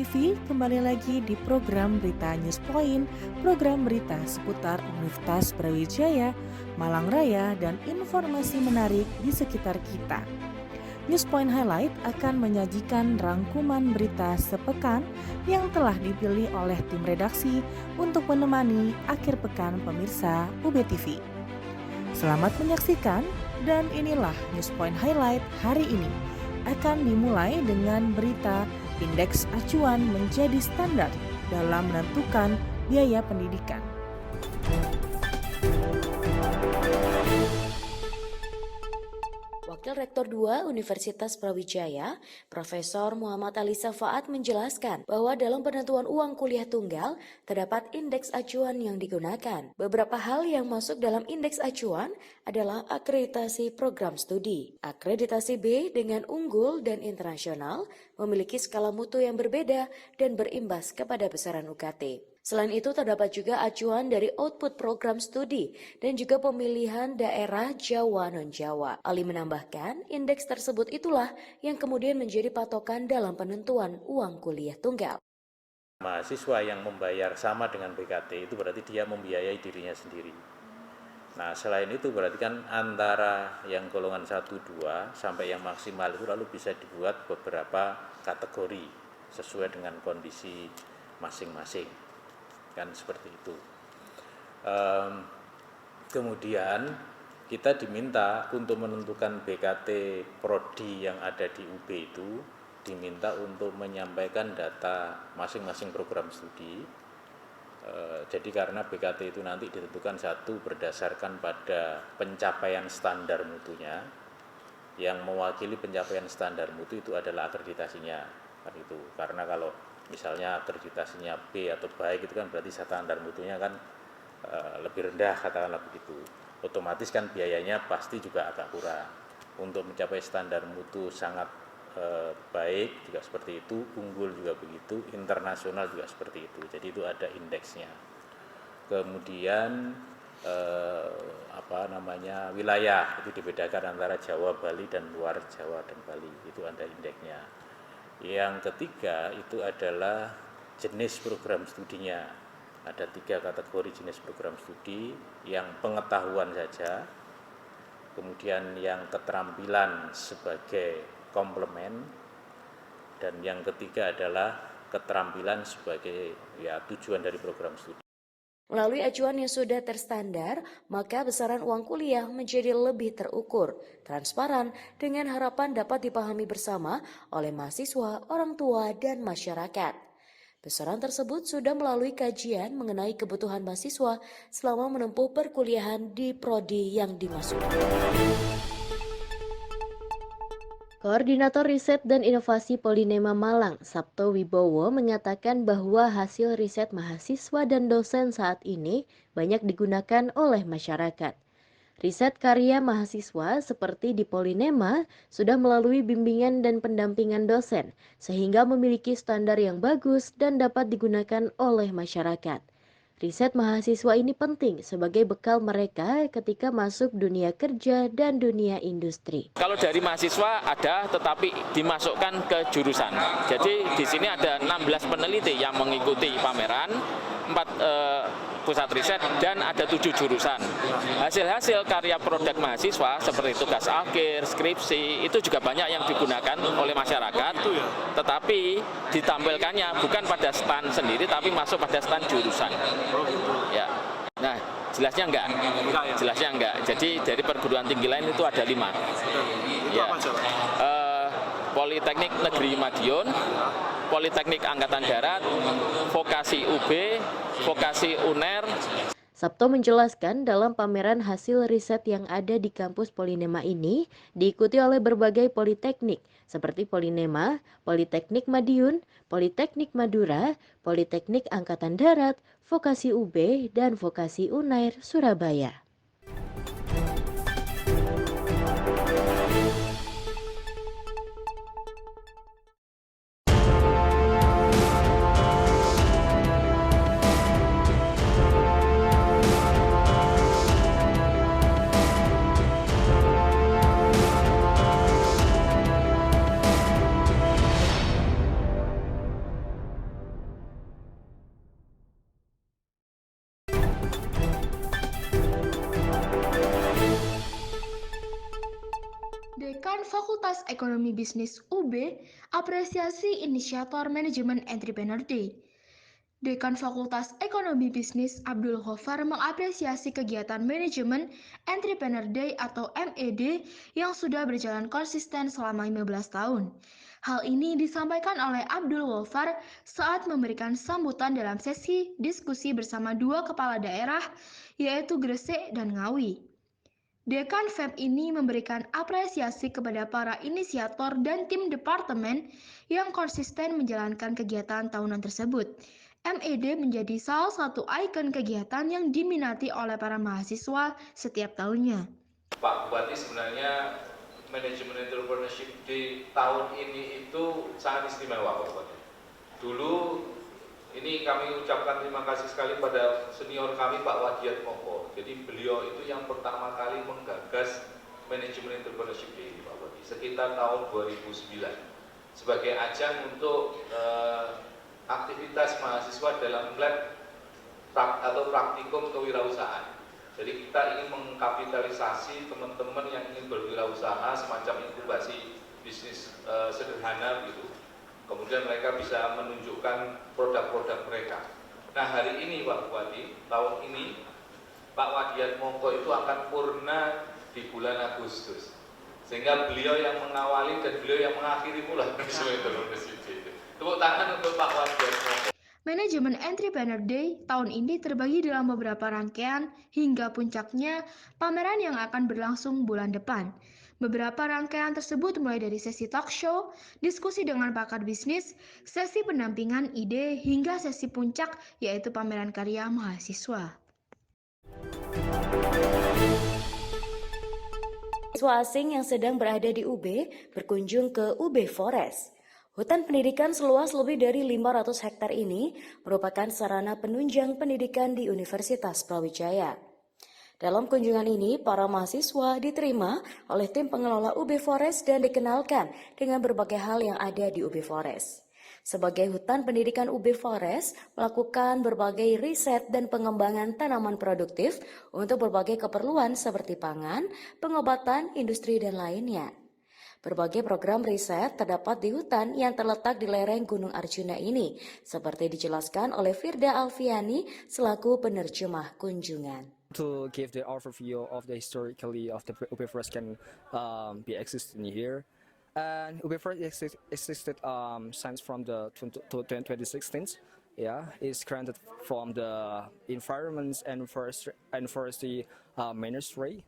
TV, kembali lagi di program Berita News Point, program berita seputar Universitas Brawijaya, Malang Raya, dan informasi menarik di sekitar kita. News Point Highlight akan menyajikan rangkuman berita sepekan yang telah dipilih oleh tim redaksi untuk menemani akhir pekan pemirsa UBTV. Selamat menyaksikan, dan inilah News Point Highlight hari ini. Akan dimulai dengan berita indeks acuan menjadi standar dalam menentukan biaya pendidikan. Wakil Rektor 2 Universitas Brawijaya, Profesor Muhammad Ali Safaat menjelaskan bahwa dalam penentuan uang kuliah tunggal terdapat indeks acuan yang digunakan. Beberapa hal yang masuk dalam indeks acuan adalah akreditasi program studi. Akreditasi B dengan unggul dan internasional memiliki skala mutu yang berbeda dan berimbas kepada besaran UKT. Selain itu terdapat juga acuan dari output program studi dan juga pemilihan daerah Jawa non-Jawa. Ali menambahkan, indeks tersebut itulah yang kemudian menjadi patokan dalam penentuan uang kuliah tunggal. Mahasiswa yang membayar sama dengan BKT itu berarti dia membiayai dirinya sendiri. Nah, selain itu berarti kan antara yang golongan 1-2 sampai yang maksimal itu lalu bisa dibuat beberapa kategori sesuai dengan kondisi masing-masing. Kan seperti itu. Kemudian kita diminta untuk menentukan BKT Prodi yang ada di UB itu diminta untuk menyampaikan data masing-masing program studi. Jadi karena BKT itu nanti ditentukan satu berdasarkan pada pencapaian standar mutunya, yang mewakili pencapaian standar mutu itu adalah akreditasinya, kan itu. Karena kalau misalnya akreditasinya B atau baik itu kan berarti standar mutunya kan lebih rendah, katakanlah begitu. Otomatis kan biayanya pasti juga agak kurang. Untuk mencapai standar mutu sangat baik juga seperti itu, unggul juga begitu, internasional juga seperti itu. Jadi itu ada indeksnya. Kemudian wilayah itu dibedakan antara Jawa, Bali dan luar Jawa dan Bali, itu ada indeksnya. Yang ketiga itu adalah jenis program studinya. Ada 3 kategori jenis program studi, yang pengetahuan saja, kemudian yang keterampilan sebagai komplement, dan yang ketiga adalah keterampilan sebagai tujuan dari program studi. Melalui acuan yang sudah terstandar, maka besaran uang kuliah menjadi lebih terukur, transparan, dengan harapan dapat dipahami bersama oleh mahasiswa, orang tua, dan masyarakat. Besaran tersebut sudah melalui kajian mengenai kebutuhan mahasiswa selama menempuh perkuliahan di prodi yang dimaksud. Koordinator Riset dan Inovasi Polinema Malang, Sabto Wibowo, mengatakan bahwa hasil riset mahasiswa dan dosen saat ini banyak digunakan oleh masyarakat. Riset karya mahasiswa seperti di Polinema sudah melalui bimbingan dan pendampingan dosen, sehingga memiliki standar yang bagus dan dapat digunakan oleh masyarakat. Riset mahasiswa ini penting sebagai bekal mereka ketika masuk dunia kerja dan dunia industri. Kalau dari mahasiswa ada, tetapi dimasukkan ke jurusan. Jadi di sini ada 16 peneliti yang mengikuti pameran, 4 pusat riset, dan ada 7 jurusan. Hasil-hasil karya produk mahasiswa seperti tugas akhir, skripsi, itu juga banyak yang digunakan oleh masyarakat, tetapi ditampilkannya bukan pada stand sendiri, tapi masuk pada stand jurusan. Ya, nah jelasnya enggak, jelasnya enggak. Jadi dari perguruan tinggi lain itu ada 5. Ya, Politeknik Negeri Madiun, Politeknik Angkatan Darat, Vokasi UB, Vokasi UNER. Sabto menjelaskan dalam pameran hasil riset yang ada di kampus Polinema ini diikuti oleh berbagai politeknik seperti Polinema, Politeknik Madiun, Politeknik Madura, Politeknik Angkatan Darat, Vokasi UB, dan Vokasi UNAIR Surabaya. Fakultas Ekonomi Bisnis UB apresiasi inisiator Manajemen Entrepreneur Day. Dekan Fakultas Ekonomi Bisnis Abdul Ghaffar mengapresiasi kegiatan Manajemen Entrepreneur Day atau MED yang sudah berjalan konsisten selama 15 tahun. Hal ini disampaikan oleh Abdul Ghaffar saat memberikan sambutan dalam sesi diskusi bersama dua kepala daerah, yaitu Gresik dan Ngawi. Dekan FEB ini memberikan apresiasi kepada para inisiator dan tim departemen yang konsisten menjalankan kegiatan tahunan tersebut. MED menjadi salah satu ikon kegiatan yang diminati oleh para mahasiswa setiap tahunnya. Pak Bupati, sebenarnya manajemen entrepreneurship di tahun ini itu sangat istimewa, Pak Bupati. Dulu ini kami ucapkan terima kasih sekali pada senior kami Pak Wadiat Moko. Jadi beliau itu yang pertama kali menggagas manajemen entrepreneurship ini, Pak Bupati, sekitar tahun 2009 sebagai ajang untuk aktivitas mahasiswa dalam lab atau praktikum kewirausahaan. Jadi kita ingin mengkapitalisasi teman-teman yang ingin berwirausaha, semacam inkubasi bisnis sederhana gitu. Kemudian mereka bisa menunjukkan produk-produk mereka. Nah, hari ini Pak Bupati, tahun ini Pak Wadiat Mongko itu akan purna di bulan Agustus. Sehingga beliau yang mengawali dan beliau yang mengakhiri pula manajemen entrepreneurship itu. Tepuk tangan untuk Pak Wadiat Mongko. Manajemen Entrepreneur Day tahun ini terbagi dalam beberapa rangkaian hingga puncaknya pameran yang akan berlangsung bulan depan. Beberapa rangkaian tersebut mulai dari sesi talk show, diskusi dengan pakar bisnis, sesi pendampingan ide, hingga sesi puncak yaitu pameran karya mahasiswa. Siswa asing yang sedang berada di UB berkunjung ke UB Forest. Hutan pendidikan seluas lebih dari 500 hektar ini merupakan sarana penunjang pendidikan di Universitas Brawijaya. Dalam kunjungan ini, para mahasiswa diterima oleh tim pengelola UB Forest dan dikenalkan dengan berbagai hal yang ada di UB Forest. Sebagai hutan pendidikan UB Forest melakukan berbagai riset dan pengembangan tanaman produktif untuk berbagai keperluan seperti pangan, pengobatan, industri, dan lainnya. Berbagai program riset terdapat di hutan yang terletak di lereng Gunung Arjuna ini, seperti dijelaskan oleh Firda Alfiani selaku penerjemah kunjungan. To give the overview of the historically of the UB Forest can be existed in here. And UB Forest existed since from the 2016. Yeah, it's granted from the Environment and Forestry Ministry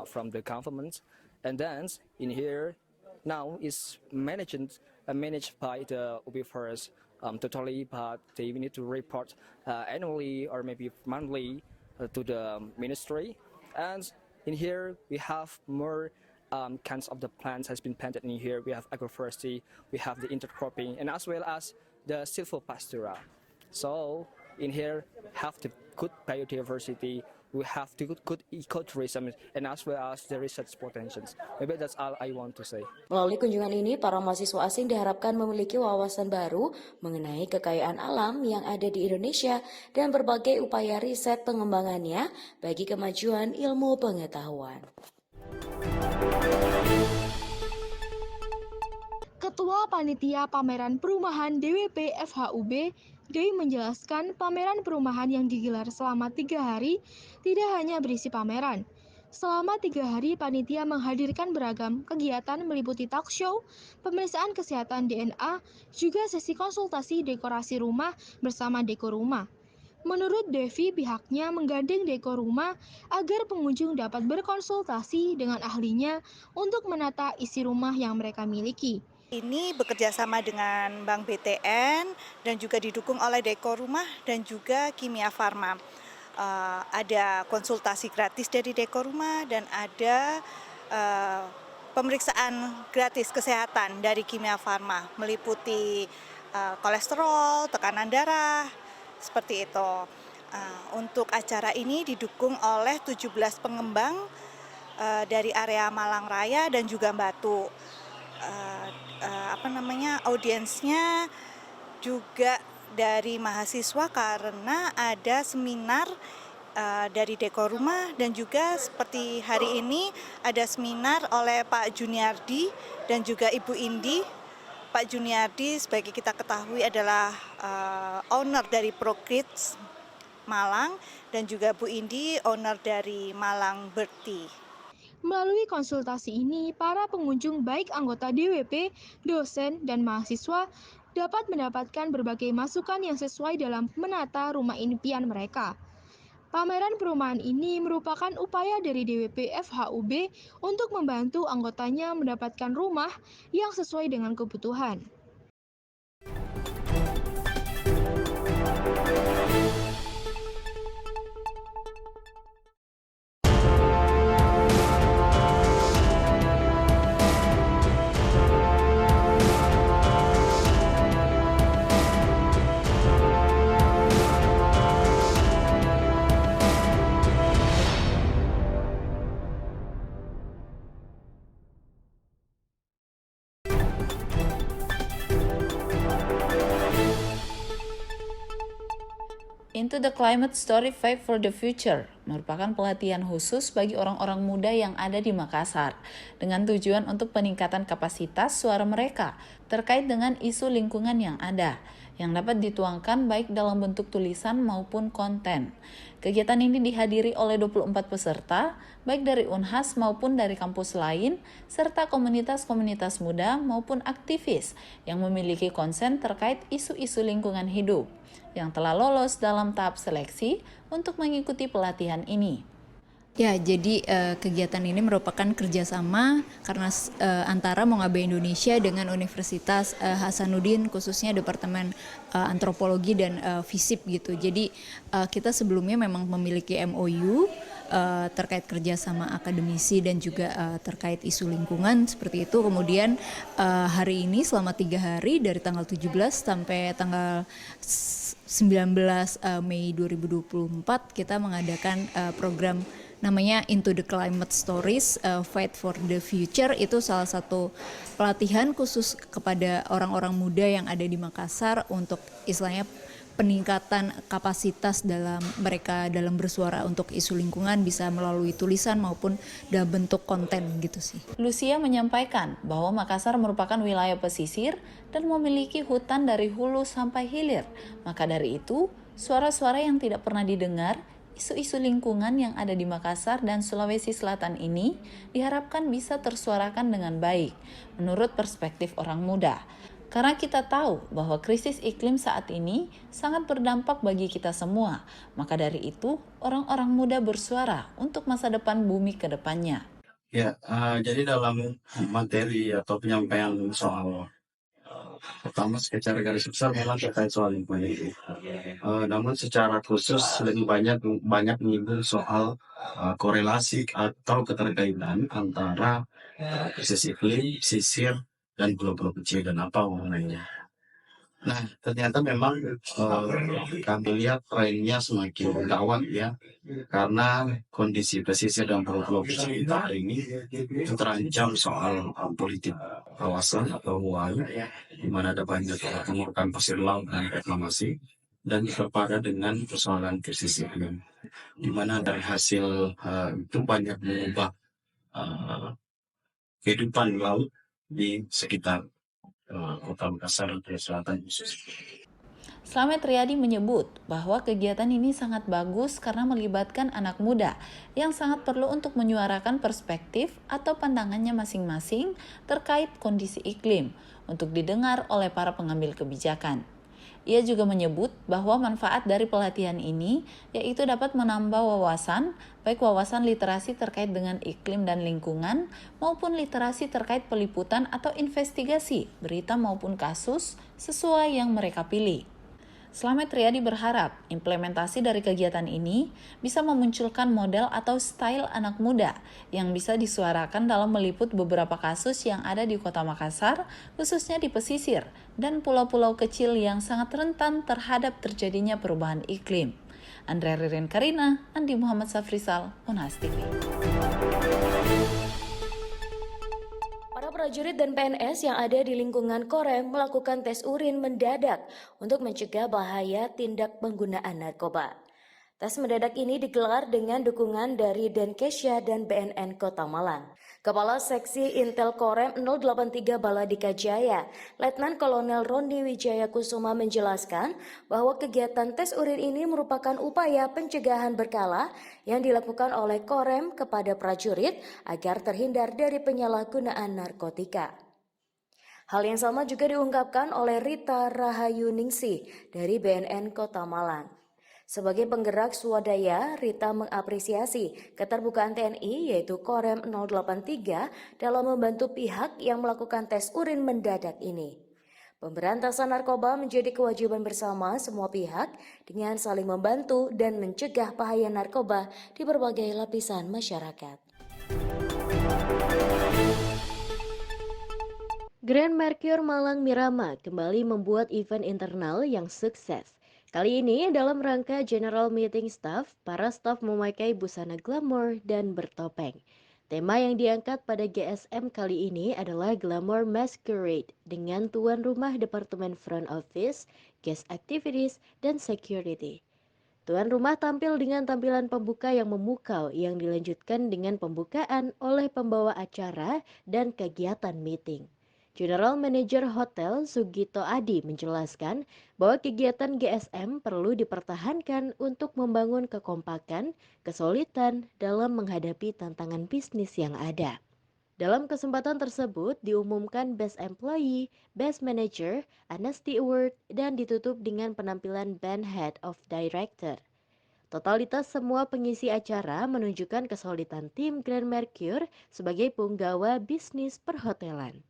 from the government. And then in here now is managed by the UB Forest totally, but they need to report annually or maybe monthly to the ministry. And in here we have more kinds of the plants has been planted in here. We have agroforestry, we have the intercropping, and as well as the silvopastura. So in here have the good biodiversity. We have the good ecotourism and as well as the research potentials. Maybe that's all I want to say. Melalui kunjungan ini, para mahasiswa asing diharapkan memiliki wawasan baru mengenai kekayaan alam yang ada di Indonesia dan berbagai upaya riset pengembangannya bagi kemajuan ilmu pengetahuan. Ketua Panitia Pameran Perumahan DWP FHUB, Dei menjelaskan pameran perumahan yang digelar selama 3 hari tidak hanya berisi pameran. Selama 3 hari, panitia menghadirkan beragam kegiatan meliputi talk show, pemeriksaan kesehatan DNA, juga sesi konsultasi dekorasi rumah bersama Deko Rumah. Menurut Devi, pihaknya menggandeng Deko Rumah agar pengunjung dapat berkonsultasi dengan ahlinya untuk menata isi rumah yang mereka miliki. Ini bekerja sama dengan Bank BTN dan juga didukung oleh Deko Rumah dan juga Kimia Farma. Ada konsultasi gratis dari Deko Rumah dan ada pemeriksaan gratis kesehatan dari Kimia Farma meliputi kolesterol, tekanan darah, seperti itu. Untuk acara ini didukung oleh 17 pengembang dari area Malang Raya dan juga Batu. Audiensnya juga dari mahasiswa karena ada seminar dari dekor rumah, dan juga seperti hari ini ada seminar oleh Pak Juniardi dan juga Ibu Indi. Pak Juniardi sebagai kita ketahui adalah owner dari Prokids Malang, dan juga Bu Indi owner dari Malang Berti. Melalui konsultasi ini, para pengunjung baik anggota DWP, dosen, dan mahasiswa dapat mendapatkan berbagai masukan yang sesuai dalam menata rumah impian mereka. Pameran perumahan ini merupakan upaya dari DWP FHUB untuk membantu anggotanya mendapatkan rumah yang sesuai dengan kebutuhan. Into the Climate Story Fight for the Future merupakan pelatihan khusus bagi orang-orang muda yang ada di Makassar dengan tujuan untuk peningkatan kapasitas suara mereka terkait dengan isu lingkungan yang ada yang dapat dituangkan baik dalam bentuk tulisan maupun konten. Kegiatan ini dihadiri oleh 24 peserta, baik dari Unhas maupun dari kampus lain, serta komunitas-komunitas muda maupun aktivis yang memiliki konsen terkait isu-isu lingkungan hidup yang telah lolos dalam tahap seleksi untuk mengikuti pelatihan ini. Ya, jadi kegiatan ini merupakan kerjasama karena antara Mongabe Indonesia dengan Universitas Hasanuddin, khususnya Departemen Antropologi dan FISIP gitu. Jadi kita sebelumnya memang memiliki MOU terkait kerjasama akademisi dan juga terkait isu lingkungan seperti itu. Kemudian hari ini selama 3 hari dari tanggal 17 sampai tanggal 19 Mei 2024 kita mengadakan program namanya Into the Climate Stories Fight for the Future. Itu salah satu pelatihan khusus kepada orang-orang muda yang ada di Makassar untuk istilahnya peningkatan kapasitas dalam mereka dalam bersuara untuk isu lingkungan, bisa melalui tulisan maupun dalam bentuk konten gitu sih. Lucia menyampaikan bahwa Makassar merupakan wilayah pesisir dan memiliki hutan dari hulu sampai hilir. Maka dari itu, suara-suara yang tidak pernah didengar, isu-isu lingkungan yang ada di Makassar dan Sulawesi Selatan ini diharapkan bisa tersuarakan dengan baik menurut perspektif orang muda. Karena kita tahu bahwa krisis iklim saat ini sangat berdampak bagi kita semua, maka dari itu orang-orang muda bersuara untuk masa depan bumi ke depannya. Ya, jadi dalam materi atau penyampaian soal pertama secara garis besar memang terkait soal lingkungan itu. Namun secara khusus lebih banyak menyinggung soal korelasi atau keterkaitan antara krisis iklim, pesisir, dan pulau-pulau kecil dan apa hubungannya. Nah, ternyata memang kami lihat trennya semakin gawat ya, karena kondisi pesisir dan pulau-pulau kecil kita hari ini itu terancam soal politik kawasan atau ruang, di mana ada banyak pengurukan pasir laut dan reklamasi, dan terpada dengan persoalan krisis iklim, di mana dari hasil itu banyak mengubah kehidupan laut di sekitar Kota Makassar dan Selatan khususnya. Slamet Riyadi menyebut bahwa kegiatan ini sangat bagus karena melibatkan anak muda yang sangat perlu untuk menyuarakan perspektif atau pandangannya masing-masing terkait kondisi iklim untuk didengar oleh para pengambil kebijakan. Ia juga menyebut bahwa manfaat dari pelatihan ini yaitu dapat menambah wawasan, baik wawasan literasi terkait dengan iklim dan lingkungan maupun literasi terkait peliputan atau investigasi berita maupun kasus sesuai yang mereka pilih. Slamet Riyadi berharap implementasi dari kegiatan ini bisa memunculkan model atau style anak muda yang bisa disuarakan dalam meliput beberapa kasus yang ada di Kota Makassar, khususnya di pesisir dan pulau-pulau kecil yang sangat rentan terhadap terjadinya perubahan iklim. Andrea Ririn Karina, Andi Muhammad Safrisal, Unhas TV. Prajurit dan PNS yang ada di lingkungan Korem melakukan tes urin mendadak untuk mencegah bahaya tindak penggunaan narkoba. Tes mendadak ini digelar dengan dukungan dari Denkesya dan BNN Kota Malang. Kepala Seksi Intel Korem 083 Baladika Jaya, Letnan Kolonel Roni Wijaya Kusuma menjelaskan bahwa kegiatan tes urin ini merupakan upaya pencegahan berkala yang dilakukan oleh Korem kepada prajurit agar terhindar dari penyalahgunaan narkotika. Hal yang sama juga diungkapkan oleh Rita Rahayuningsih dari BNN Kota Malang. Sebagai penggerak swadaya, Rita mengapresiasi keterbukaan TNI yaitu Korem 083 dalam membantu pihak yang melakukan tes urin mendadak ini. Pemberantasan narkoba menjadi kewajiban bersama semua pihak dengan saling membantu dan mencegah bahaya narkoba di berbagai lapisan masyarakat. Grand Mercure Malang Mirama kembali membuat event internal yang sukses. Kali ini dalam rangka General Meeting Staff, para staf memakai busana glamour dan bertopeng. Tema yang diangkat pada GSM kali ini adalah Glamour Masquerade dengan tuan rumah Departemen Front Office, Guest Activities, dan Security. Tuan rumah tampil dengan tampilan pembuka yang memukau yang dilanjutkan dengan pembukaan oleh pembawa acara dan kegiatan meeting. General Manager Hotel Sugito Adi menjelaskan bahwa kegiatan GSM perlu dipertahankan untuk membangun kekompakan, kesulitan dalam menghadapi tantangan bisnis yang ada. Dalam kesempatan tersebut diumumkan Best Employee, Best Manager, Honesty Award, dan ditutup dengan penampilan Band Head of Director. Totalitas semua pengisi acara menunjukkan kesulitan tim Grand Mercure sebagai punggawa bisnis perhotelan.